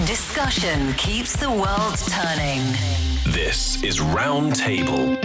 Discussion keeps the world turning. This is Round Table.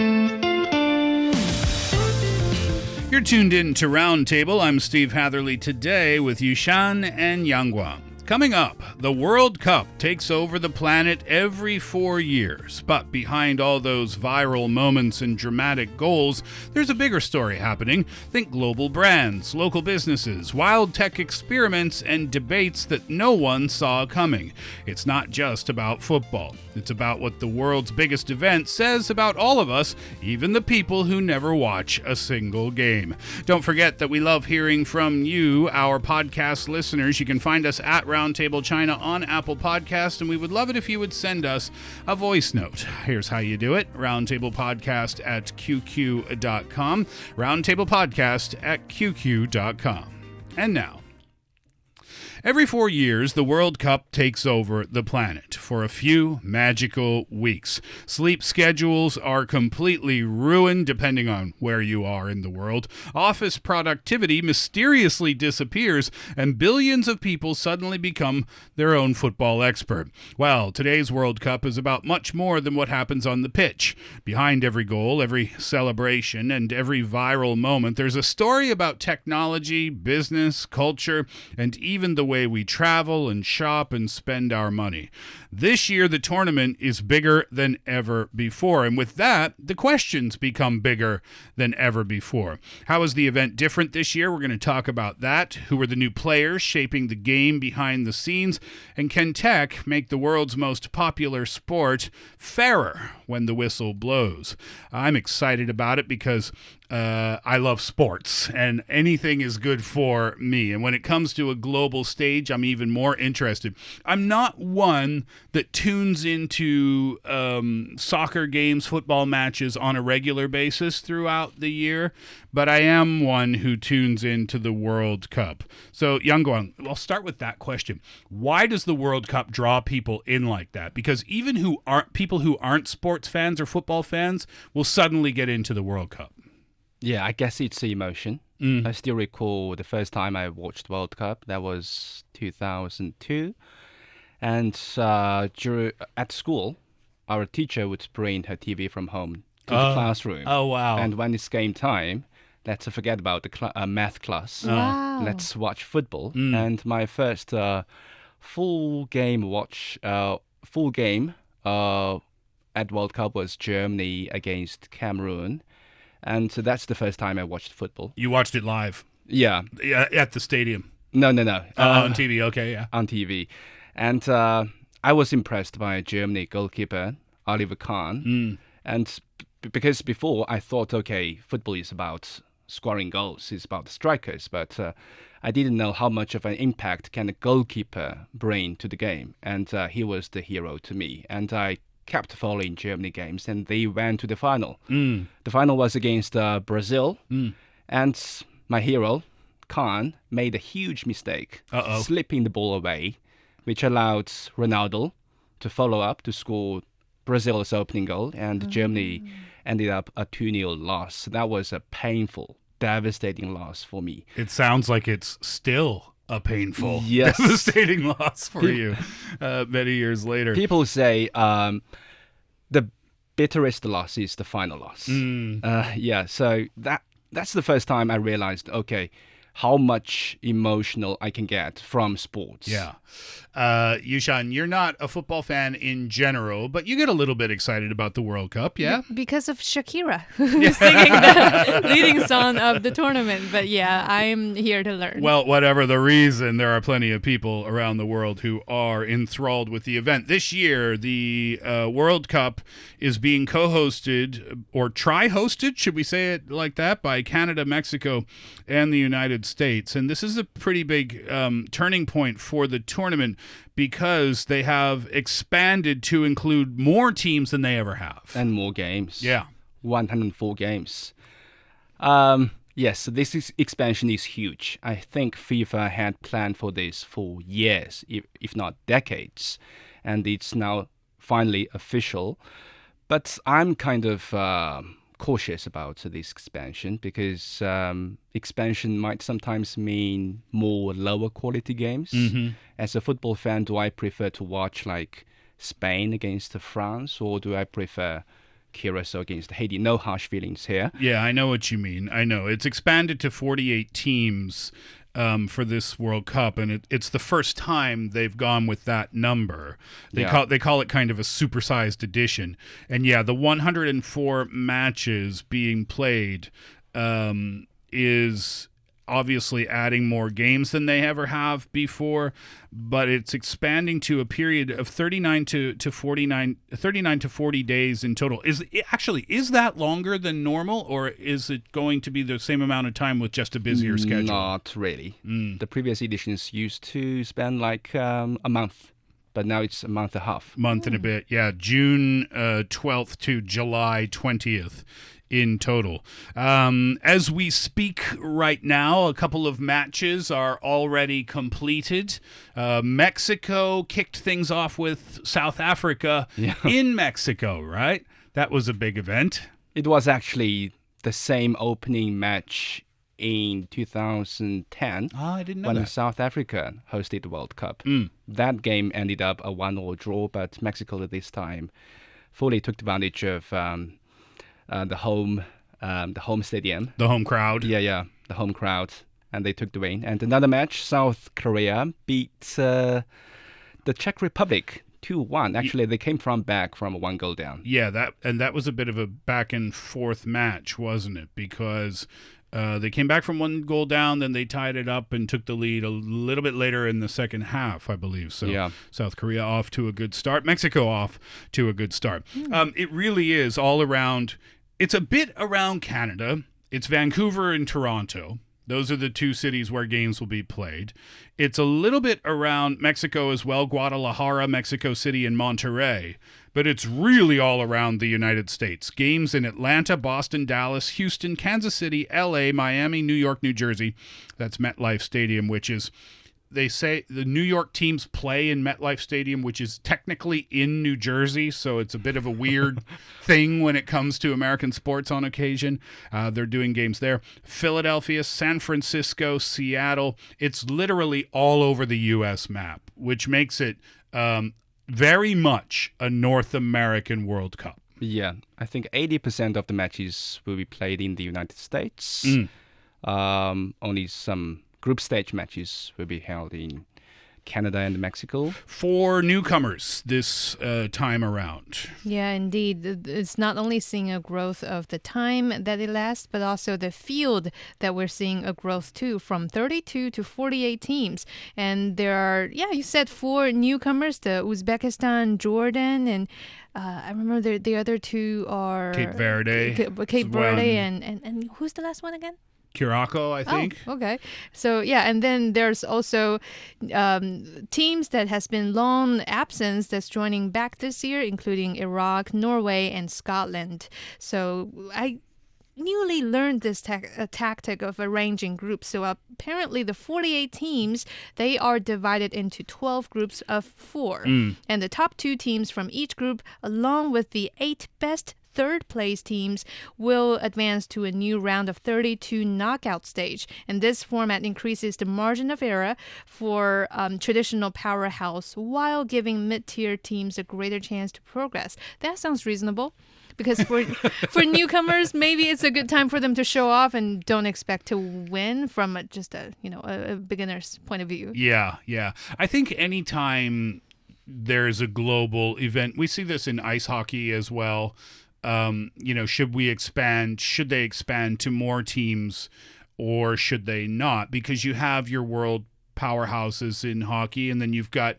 You're tuned in to Round Table. I'm Steve Hatherley today with Yushan and Yang Guang. Coming up, the World Cup takes over the planet every 4 years. But behind all those viral moments and dramatic goals, there's a bigger story happening. Think global brands, local businesses, wild tech experiments, and debates that no one saw coming. It's not just about football. It's about what the world's biggest event says about all of us, even the people who never watch a single game. Don't forget that we love hearing from you, our podcast listeners. You can find us at Roundtable China on Apple Podcast, and we would love it if you would send us a voice note. Here's how you do it. Roundtablepodcast at qq.com. Roundtablepodcast at qq.com. And now, every 4 years, the World Cup takes over the planet for a few magical weeks. Sleep schedules are completely ruined depending on where you are in the world. Office productivity mysteriously disappears, and billions of people suddenly become their own football expert. Well, today's World Cup is about much more than what happens on the pitch. Behind every goal, every celebration, and every viral moment, there's a story about technology, business, culture, and even the way we travel and shop and spend our money. This year, the tournament is bigger than ever before, and with that, the questions become bigger than ever before. How is the event different this year? We're going to talk about that. Who are the new players shaping the game behind the scenes? And can tech make the world's most popular sport fairer when the whistle blows? I'm excited about it because I love sports, and anything is good for me. And when it comes to a global stage, I'm even more interested. I'm not one that tunes into soccer games, football matches on a regular basis throughout the year, but I am one who tunes into the World Cup. So, Yang Guang, I'll start with that question. Why does the World Cup draw people in like that? Because even people who aren't sports fans or football fans will suddenly get into the World Cup. Yeah, I guess it's the emotion. I still recall the first time I watched World Cup. That was 2002. And at school, our teacher would bring her TV from home to the classroom. Oh, wow. And when it's game time, let's forget about the math class. Wow. Let's watch football. And my first full game at World Cup was Germany against Cameroon. And so that's the first time I watched football. You watched it live? Yeah. At the stadium? No. On TV, okay, yeah. On TV. And I was impressed by Germany goalkeeper Oliver Kahn. And because before I thought, okay, football is about scoring goals, it's about the strikers. But I didn't know how much of an impact can a goalkeeper bring to the game. And he was the hero to me. And I kept following Germany games, and they went to the final. The final was against Brazil, and my hero, Kahn, made a huge mistake, slipping the ball away, which allowed Ronaldo to follow up to score Brazil's opening goal, and Germany ended up a 2-0 loss. That was a painful, devastating loss for me. It sounds like it's still a painful, yes, devastating loss for you many years later. People say the bitterest loss is the final loss. So that's the first time I realized, okay, how much emotional I can get from sports. Yeah. Yushan, you're not a football fan in general, but you get a little bit excited about the World Cup, yeah? Because of Shakira singing the leading song of the tournament. But yeah, I'm here to learn. Well, whatever the reason, there are plenty of people around the world who are enthralled with the event. This year, the World Cup is being co-hosted, or tri-hosted, should we say it like that, by Canada, Mexico, and the United States. And this is a pretty big turning point for the tournament because they have expanded to include more teams than they ever have. And more games. Yeah. 104 games. Yes, this expansion is huge. I think FIFA had planned for this for years, if not decades. And it's now finally official. But I'm kind of cautious about this expansion because expansion might sometimes mean more lower quality games. As a football fan, do I prefer to watch like Spain against France, or do I prefer Curacao against Haiti? No harsh feelings here. Yeah, I know what you mean. I know. It's expanded to 48 teams for this World Cup, and it's the first time they've gone with that number. They call it kind of a supersized edition. And yeah, the 104 matches being played is obviously adding more games than they ever have before, but it's expanding to a period of 39 to 40 days in total. Is that longer than normal, or is it going to be the same amount of time with just a busier schedule? Not really. The previous editions used to spend like a month, but now it's a month and a half. Month and a bit, yeah. June 12th to July 20th. In total. As we speak right now, a couple of matches are already completed. Mexico kicked things off with South Africa in Mexico, right? That was a big event. It was actually the same opening match in 2010 I didn't know when that. South Africa hosted the World Cup. That game ended up a 1-1 draw, but Mexico this time fully took advantage of the home stadium. The home crowd. Yeah, the home crowd. And they took the win. And another match, South Korea beat the Czech Republic 2-1. Actually, they came back from a 1 goal down. Yeah, that was a bit of a back and forth match, wasn't it? Because they came back from 1 goal down, then they tied it up and took the lead a little bit later in the second half, I believe. So yeah. South Korea off to a good start. Mexico off to a good start. It really is all around. It's a bit around Canada. It's Vancouver and Toronto. Those are the two cities where games will be played. It's a little bit around Mexico as well, Guadalajara, Mexico City, and Monterrey. But it's really all around the United States. Games in Atlanta, Boston, Dallas, Houston, Kansas City, LA, Miami, New York, New Jersey. That's MetLife Stadium, which is, they say the New York teams play in MetLife Stadium, which is technically in New Jersey, so it's a bit of a weird thing when it comes to American sports on occasion. They're doing games there. Philadelphia, San Francisco, Seattle. It's literally all over the U.S. map, which makes it very much a North American World Cup. Yeah, I think 80% of the matches will be played in the United States. Only some group stage matches will be held in Canada and Mexico. For newcomers this time around. Yeah, indeed. It's not only seeing a growth of the time that it lasts, but also the field that we're seeing a growth too, from 32 to 48 teams. And there are, you said 4 newcomers, the Uzbekistan, Jordan, and I remember the other 2 are Cape Verde. Cape Verde and who's the last one again? Curacao, I think. Oh, okay. So, and then there's also teams that has been long absence that's joining back this year, including Iraq, Norway, and Scotland. So I newly learned this tactic of arranging groups. So apparently the 48 teams, they are divided into 12 groups of 4. And the top 2 teams from each group, along with the 8 best third-place teams, will advance to a new round of 32 knockout stage. And this format increases the margin of error for traditional powerhouse while giving mid-tier teams a greater chance to progress. That sounds reasonable. Because for newcomers, maybe it's a good time for them to show off and don't expect to win from just a beginner's point of view. Yeah. I think anytime there's a global event, we see this in ice hockey as well. Should they expand to more teams or should they not? Because you have your world powerhouses in hockey, and then you've got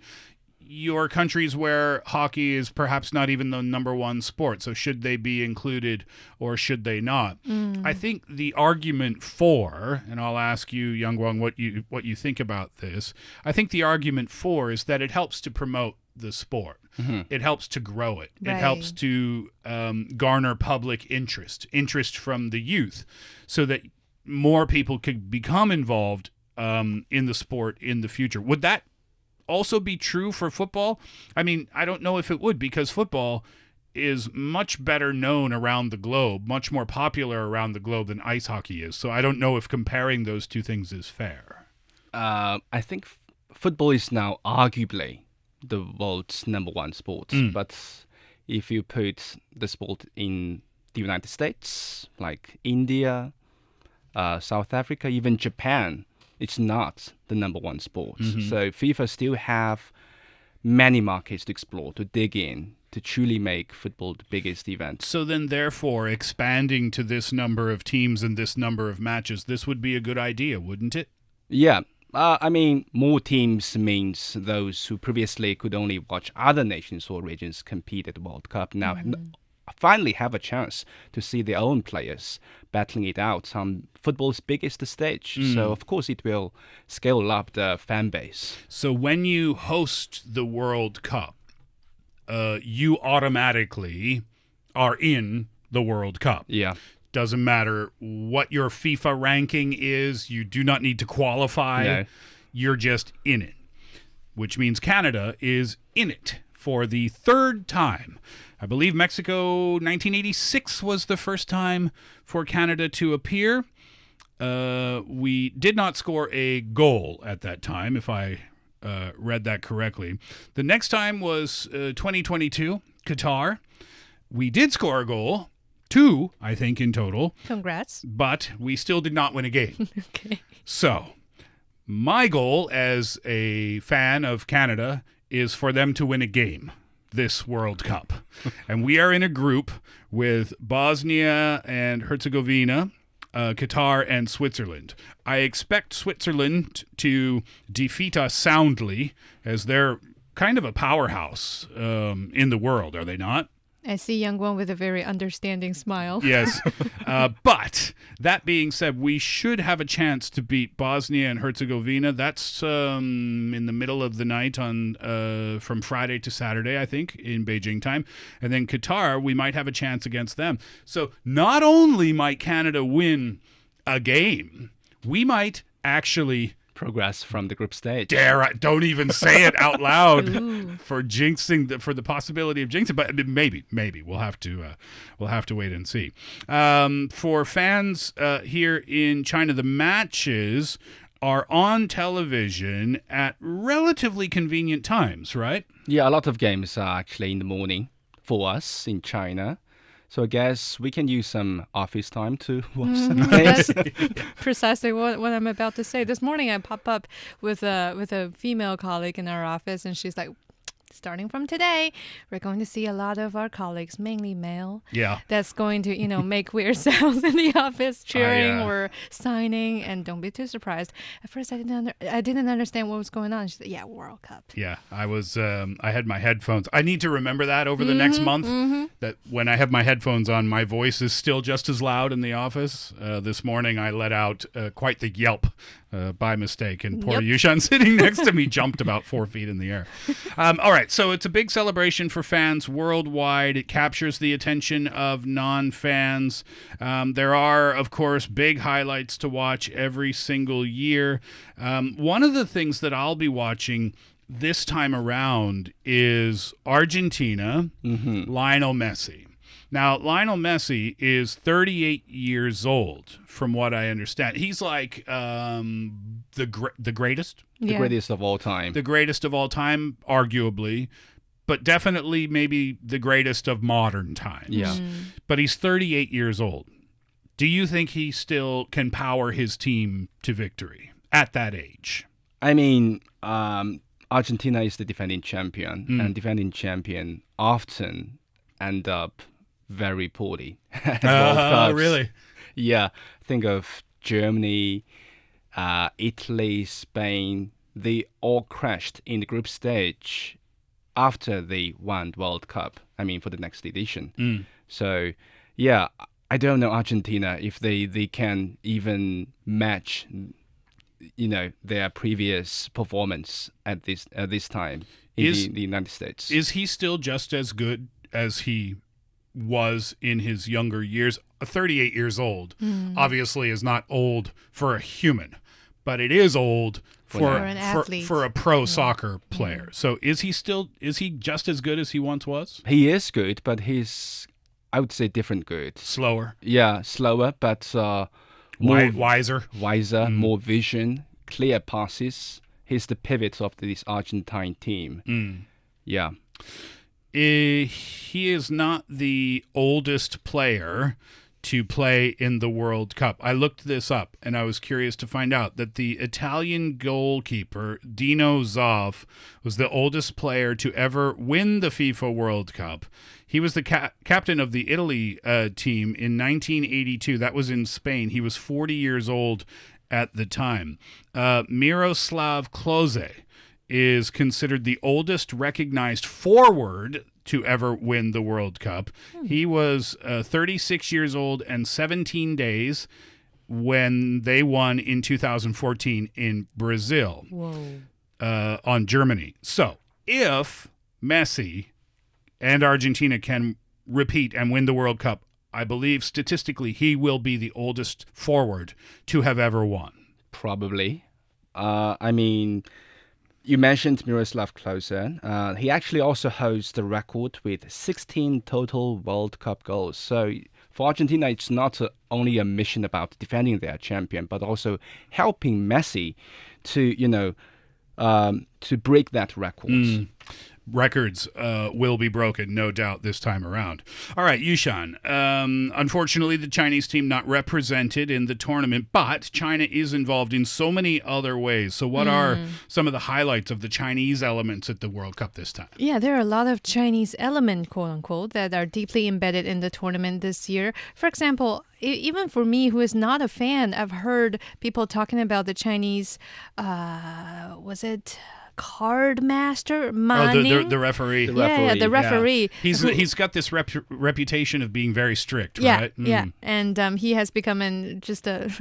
your countries where hockey is perhaps not even the number one sport. So should they be included or should they not? I think the argument for, and I'll ask you, Yang Guang, what you think about this. I think the argument for is that it helps to promote the sport. It helps to grow it. Right. It helps to garner public interest from the youth, so that more people could become involved in the sport in the future. Would that also be true for football? I mean, I don't know if it would, because football is much better known around the globe, much more popular around the globe than ice hockey is. So I don't know if comparing those two things is fair. I think football is now arguably the world's number one sport. But if you put the sport in the United States, like India, South Africa, even Japan, it's not the number one sport. So FIFA still have many markets to explore, to dig in, to truly make football the biggest event. So then, therefore, expanding to this number of teams and this number of matches, this would be a good idea, wouldn't it? Yeah. I mean, more teams means those who previously could only watch other nations or regions compete at the World Cup now finally have a chance to see their own players battling it out on football's biggest stage. So, of course, it will scale up the fan base. So when you host the World Cup, you automatically are in the World Cup. Yeah. Doesn't matter what your FIFA ranking is. You do not need to qualify. No. You're just in it, which means Canada is in it for the third time. I believe Mexico 1986 was the first time for Canada to appear. We did not score a goal at that time, if I read that correctly. The next time was 2022, Qatar. We did score a goal, 2, I think, in total. Congrats. But we still did not win a game. Okay. So, my goal as a fan of Canada is for them to win a game this World Cup. And we are in a group with Bosnia and Herzegovina, Qatar, and Switzerland. I expect Switzerland to defeat us soundly, as they're kind of a powerhouse in the world, are they not? I see Yang Guang with a very understanding smile. Yes. But that being said, we should have a chance to beat Bosnia and Herzegovina. That's in the middle of the night on from Friday to Saturday, I think, in Beijing time. And then Qatar, we might have a chance against them. So not only might Canada win a game, we might actually Progress from the group stage. don't even say it out loud for jinxing for the possibility of jinxing, but maybe we'll have to wait and see. For fans here in China, the matches are on television at relatively convenient times, right? Yeah, a lot of games are actually in the morning for us in China. So I guess we can use some office time to watch some games. That's precisely what I'm about to say. This morning I pop up with a female colleague in our office, and she's like, starting from today, we're going to see a lot of our colleagues, mainly male, that's going to, make weird sounds in the office, cheering or signing, and don't be too surprised. At first, I didn't understand what was going on. She said, "Yeah, World Cup." Yeah, I was. I had my headphones. I need to remember that over the next month. That when I have my headphones on, my voice is still just as loud in the office. This morning, I let out quite the yelp by mistake, and poor Yushan sitting next to me jumped about 4 feet in the air. All right, so it's a big celebration for fans worldwide. It captures the attention of non-fans. There are, of course, big highlights to watch every single year. One of the things that I'll be watching this time around is Argentina, Lionel Messi. Now, Lionel Messi is 38 years old, from what I understand. He's like the greatest. The greatest of all time. The greatest of all time, arguably, but definitely maybe the greatest of modern times. Yeah. But he's 38 years old. Do you think he still can power his team to victory at that age? I mean, Argentina is the defending champion, and defending champion often end up very poorly at World Cups. Really? Yeah. Think of Germany, Italy, Spain. They all crashed in the group stage after they won the World Cup. I mean, for the next edition. So, yeah, I don't know Argentina if they can even match, their previous performance at this time in the United States. Is he still just as good as he was in his younger years? 38 years old obviously is not old for a human, but it is old for an athlete. for a pro soccer player. So is he just as good as he once was? He is good, but he's, I would say, different good. Slower, Yeah, slower, but more wiser. more vision, clear passes. He's the pivot of this Argentine team. Yeah. He is not the oldest player to play in the World Cup. I looked this up, and I was curious to find out that the Italian goalkeeper, Dino Zoff, was the oldest player to ever win the FIFA World Cup. He was the captain of the Italy team in 1982. That was in Spain. He was 40 years old at the time. Miroslav Klose is considered the oldest recognized forward to ever win the World Cup. He was 36 years old and 17 days when they won in 2014 in Brazil on Germany. So if Messi and Argentina can repeat and win the World Cup, I believe statistically he will be the oldest forward to have ever won. Probably. I mean, you mentioned Miroslav Klose. He actually also holds the record with 16 total World Cup goals. So for Argentina, it's not only a mission about defending their champion, but also helping Messi to, to break that record. Records will be broken, no doubt, this time around. All right, Yushan. Unfortunately, the Chinese team not represented in the tournament, but China is involved in so many other ways. So what are some of the highlights of the Chinese elements at the World Cup this time? Yeah, there are a lot of Chinese elements, quote-unquote, that are deeply embedded in the tournament this year. For example, even for me, who is not a fan, I've heard people talking about the Chinese, was it card master? Ma Ning? The referee. Yeah, the referee. Yeah. He's got this reputation of being very strict, yeah, right? Yeah, and he has become just a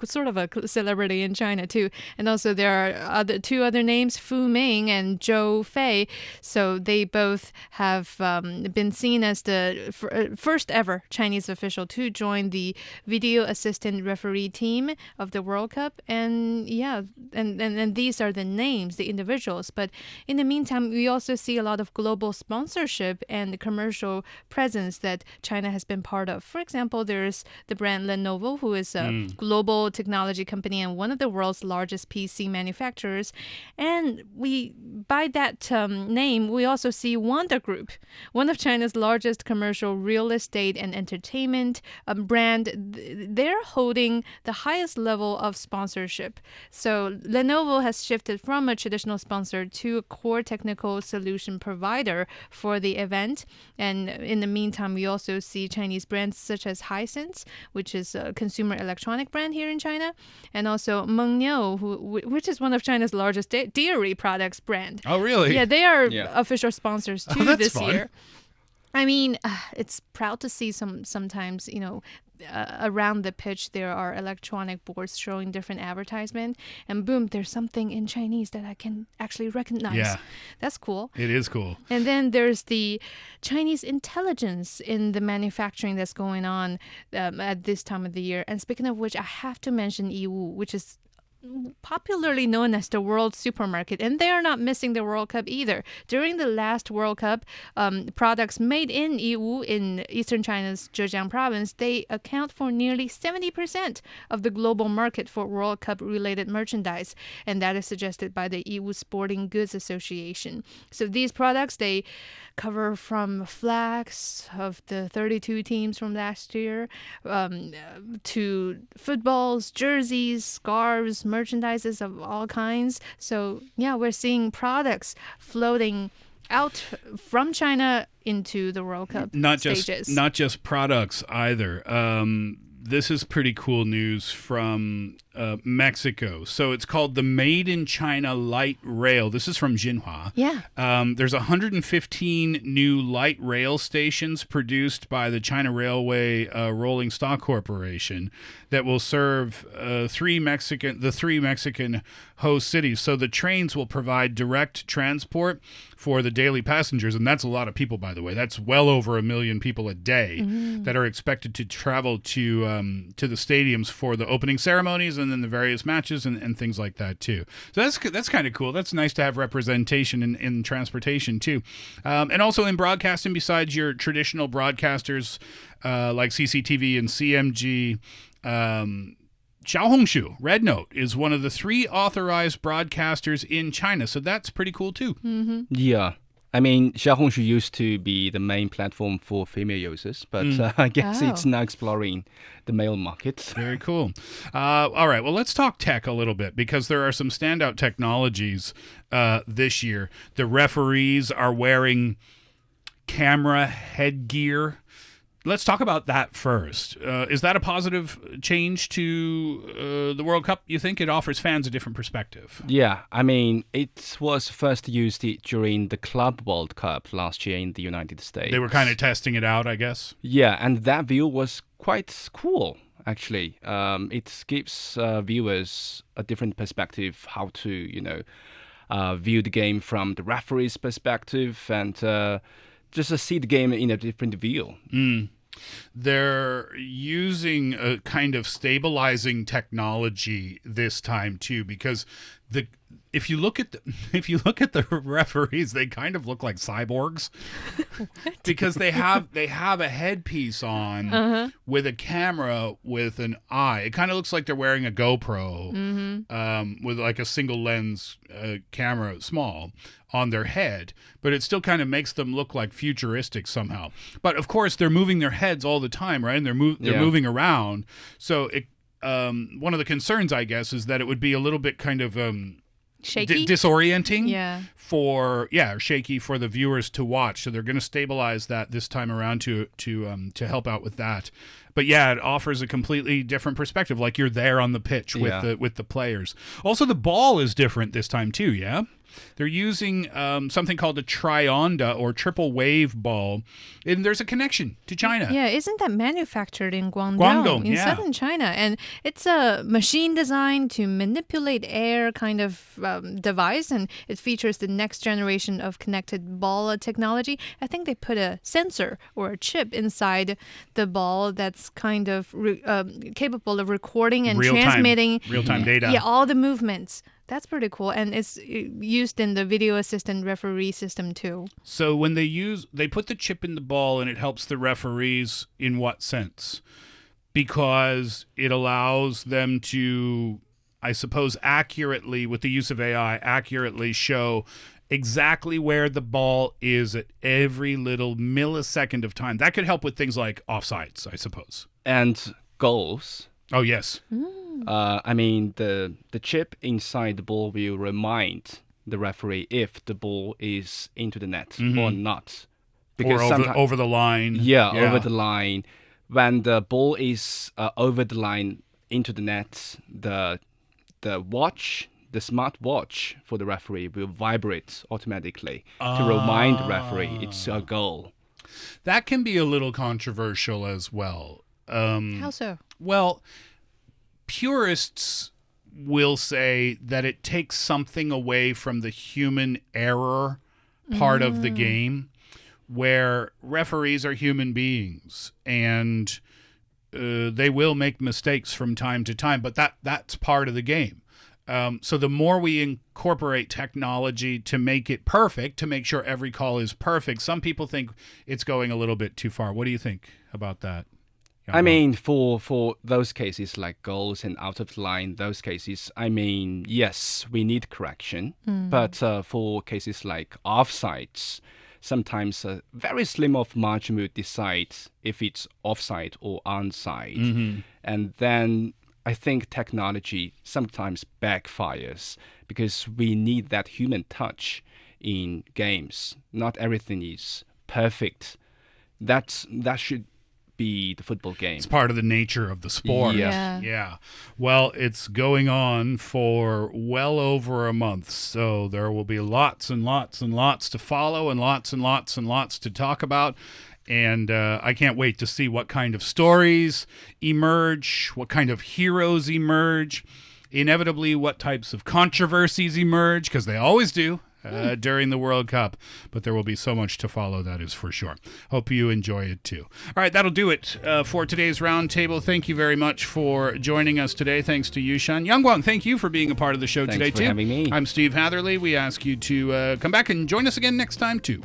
sort of a celebrity in China too. And also there are two other names, Fu Ming and Zhou Fei. So they both have been seen as the first ever Chinese official to join the video assistant referee team of the World Cup. And yeah, and these are the names, the individuals. But in the meantime, we also see a lot of global sponsorship and commercial presence that China has been part of. For example, there's the brand Lenovo, who is a global technology company and one of the world's largest PC manufacturers. And by that name, we also see Wanda Group, one of China's largest commercial real estate and entertainment brand. They're holding the highest level of sponsorship. So Lenovo has shifted from a traditional sponsor to a core technical solution provider for the event. And in the meantime, we also see Chinese brands such as Hisense, which is a consumer electronic brand here in China, and also Mengniu, which is one of China's largest dairy products brand. Oh, really? Yeah, they are official sponsors too this fun. year. I mean, it's proud to see sometimes, around the pitch there are electronic boards showing different advertisement, and boom, there's something in Chinese that I can actually recognize. Yeah. That's cool. It is cool. And then there's the Chinese intelligence in the manufacturing that's going on at this time of the year. And speaking of which, I have to mention Yiwu, which is popularly known as the world supermarket, and they are not missing the World Cup either. During the last World Cup, products made in Yiwu in eastern China's Zhejiang province, they account for nearly 70% of the global market for World Cup related merchandise, and that is suggested by the Yiwu Sporting Goods Association. So these products, they cover from flags of the 32 teams from last year to footballs, jerseys, scarves, merchandises of all kinds. So yeah, we're seeing products floating out from China into the World Cup stages. Not just products either. This is pretty cool news from Mexico. So it's called the Made in China Light Rail. This is from Xinhua. Yeah. There's 115 new light rail stations produced by the China Railway Rolling Stock Corporation that will serve the three Mexican host cities. So the trains will provide direct transport for the daily passengers, and that's a lot of people, by the way. That's well over 1 million people a day that are expected to travel to the stadiums for the opening ceremonies and then the various matches and things like that too. So that's kind of cool. That's nice to have representation in transportation too. And also in broadcasting, besides your traditional broadcasters like CCTV and CMG, Xiaohongshu, Red Note, is one of the 3 authorized broadcasters in China. So that's pretty cool too. Mm-hmm. Yeah. I mean, Xiaohongshu used to be the main platform for female users, but I guess it's now exploring the male market. Very cool. All right, well, let's talk tech a little bit because there are some standout technologies this year. The referees are wearing camera headgear. Let's talk about that first. Is that a positive change to the World Cup? You think it offers fans a different perspective? Yeah, I mean, it was first used during the Club World Cup last year in the United States. They were kind of testing it out, I guess. Yeah, and that view was quite cool, actually. It gives viewers a different perspective how to, view the game from the referee's perspective and just to see the game in a different view. They're using a kind of stabilizing technology this time too, because if you look at the referees, they kind of look like cyborgs because they have a headpiece on with a camera with an eye. It kind of looks like they're wearing a GoPro with like a single lens camera, small, on their head, but it still kind of makes them look like futuristic somehow. But of course, they're moving their heads all the time, right? And they're moving around. So one of the concerns, I guess, is that it would be a little bit kind of shaky, disorienting. Yeah. Shaky for the viewers to watch. So they're going to stabilize that this time around to help out with that. But yeah, it offers a completely different perspective, like you're there on the pitch with the players. Also, the ball is different this time too. Yeah. They're using something called a Trionda or triple wave ball, and there's a connection to China. Yeah, isn't that manufactured in Guangdong in southern China? And it's a machine designed to manipulate air kind of device, and it features the next generation of connected ball technology. I think they put a sensor or a chip inside the ball that's kind of capable of recording and transmitting real-time data. Yeah, all the movements. That's pretty cool, and it's used in the video assistant referee system too. So when they put the chip in the ball, and it helps the referees in what sense? Because it allows them to, I suppose, accurately, with the use of AI, accurately show exactly where the ball is at every little millisecond of time. That could help with things like offsides, I suppose. And goals. Oh, yes. I mean, the chip inside the ball will remind the referee if the ball is into the net or not. Because or over the line. Yeah, over the line. When the ball is over the line into the net, the smart watch for the referee will vibrate automatically to remind the referee it's a goal. That can be a little controversial as well. How so? Well, purists will say that it takes something away from the human error part of the game, where referees are human beings and they will make mistakes from time to time, but that's part of the game. So the more we incorporate technology to make it perfect, to make sure every call is perfect, some people think it's going a little bit too far. What do you think about that? I mean, for those cases like goals and out of line, those cases, I mean, yes, we need correction. But for cases like offsides, sometimes a very slim of margin will decide if it's offside or onside. And then I think technology sometimes backfires because we need that human touch in games. Not everything is perfect. That should be the football game. It's part of the nature of the sport. Yeah. Well, it's going on for well over a month, so there will be lots and lots and lots to follow and lots and lots and lots to talk about. And I can't wait to see what kind of stories emerge, what kind of heroes emerge, inevitably what types of controversies emerge, because they always do during the World Cup, but there will be so much to follow, that is for sure. Hope you enjoy it too. All right, that'll do it for today's roundtable. Thank you very much for joining us today. Thanks to Yushan Yang Guang. Thank you for being a part of the show today Thanks for having me. I'm Steve Hatherley. We ask you to come back and join us again next time too.